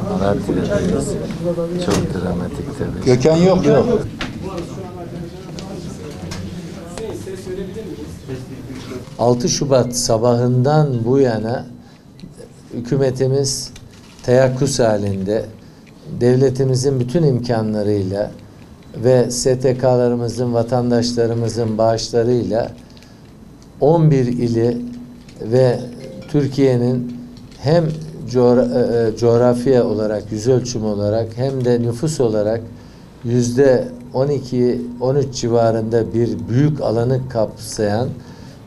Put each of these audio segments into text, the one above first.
Malatya'dayız. Çok dramatik tabii. Gökhan yok. 6 Şubat sabahından bu yana hükümetimiz teyakkuz halinde, devletimizin bütün imkanlarıyla ve STK'larımızın, vatandaşlarımızın bağışlarıyla 11 ili ve Türkiye'nin hem coğrafya olarak, yüz ölçümü olarak hem de nüfus olarak %12-13 civarında bir büyük alanı kapsayan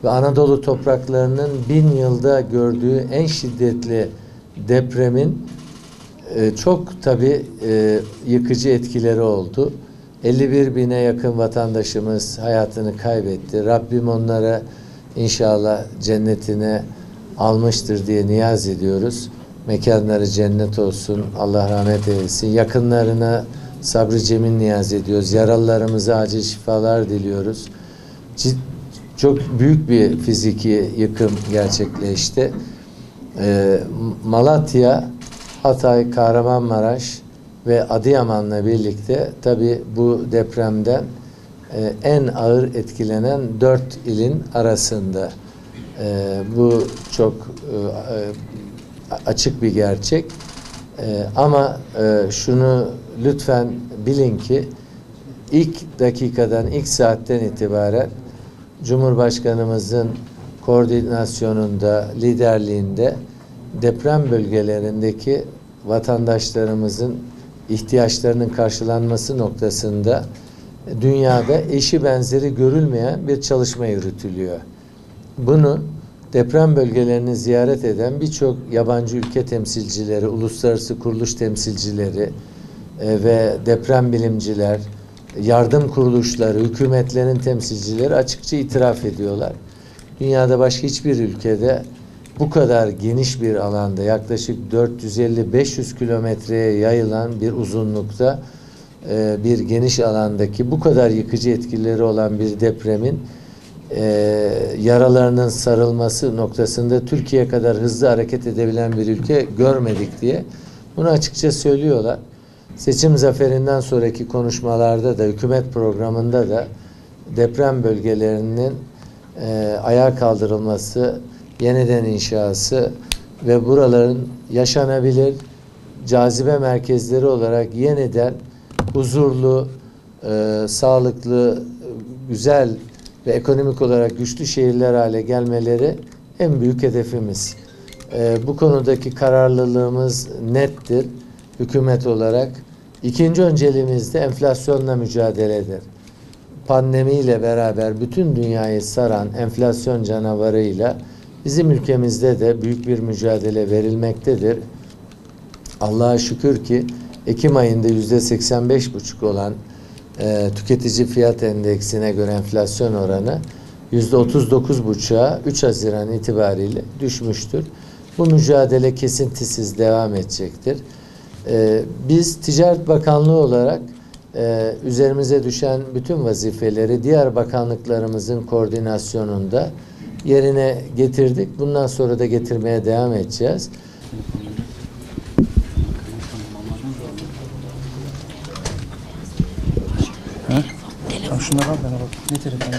ve Anadolu topraklarının 1000 yılda gördüğü en şiddetli depremin çok tabii yıkıcı etkileri oldu. 51 bine yakın vatandaşımız hayatını kaybetti. Rabbim onlara inşallah cennetine almıştır diye niyaz ediyoruz. Mekanları cennet olsun. Allah rahmet eylesin. Yakınlarına sabrı cemil niyaz ediyoruz. Yaralılarımıza acil şifalar diliyoruz. Çok büyük bir fiziki yıkım gerçekleşti. Malatya, Hatay, Kahramanmaraş ve Adıyaman'la birlikte tabii bu depremden en ağır etkilenen 4 ilin arasında. Bu çok açık bir gerçek. Ama şunu lütfen bilin ki ilk dakikadan, ilk saatten itibaren Cumhurbaşkanımızın koordinasyonunda, liderliğinde deprem bölgelerindeki vatandaşlarımızın ihtiyaçlarının karşılanması noktasında dünyada eşi benzeri görülmeyen bir çalışma yürütülüyor. Bunu deprem bölgelerini ziyaret eden birçok yabancı ülke temsilcileri, uluslararası kuruluş temsilcileri ve deprem bilimciler, yardım kuruluşları, hükümetlerin temsilcileri açıkça itiraf ediyorlar. Dünyada başka hiçbir ülkede bu kadar geniş bir alanda, yaklaşık 450-500 kilometreye yayılan bir uzunlukta bir geniş alandaki bu kadar yıkıcı etkileri olan bir depremin yaralarının sarılması noktasında Türkiye kadar hızlı hareket edebilen bir ülke görmedik diye bunu açıkça söylüyorlar. Seçim zaferinden sonraki konuşmalarda da, hükümet programında da deprem bölgelerinin ayağa kaldırılması, yeniden inşası ve buraların yaşanabilir cazibe merkezleri olarak yeniden huzurlu, sağlıklı, güzel ve ekonomik olarak güçlü şehirler hale gelmeleri en büyük hedefimiz. Bu konudaki kararlılığımız nettir hükümet olarak. İkinci önceliğimiz de enflasyonla mücadeledir. Pandemiyle beraber bütün dünyayı saran enflasyon canavarıyla bizim ülkemizde de büyük bir mücadele verilmektedir. Allah'a şükür ki Ekim ayında %85,5 olan tüketici fiyat endeksine göre enflasyon oranı %39,5'a 3 Haziran itibariyle düşmüştür. Bu mücadele kesintisiz devam edecektir. Biz Ticaret Bakanlığı olarak üzerimize düşen bütün vazifeleri diğer bakanlıklarımızın koordinasyonunda yerine getirdik. Bundan sonra da getirmeye devam edeceğiz. Şunları al bana bak. Ne telefonu?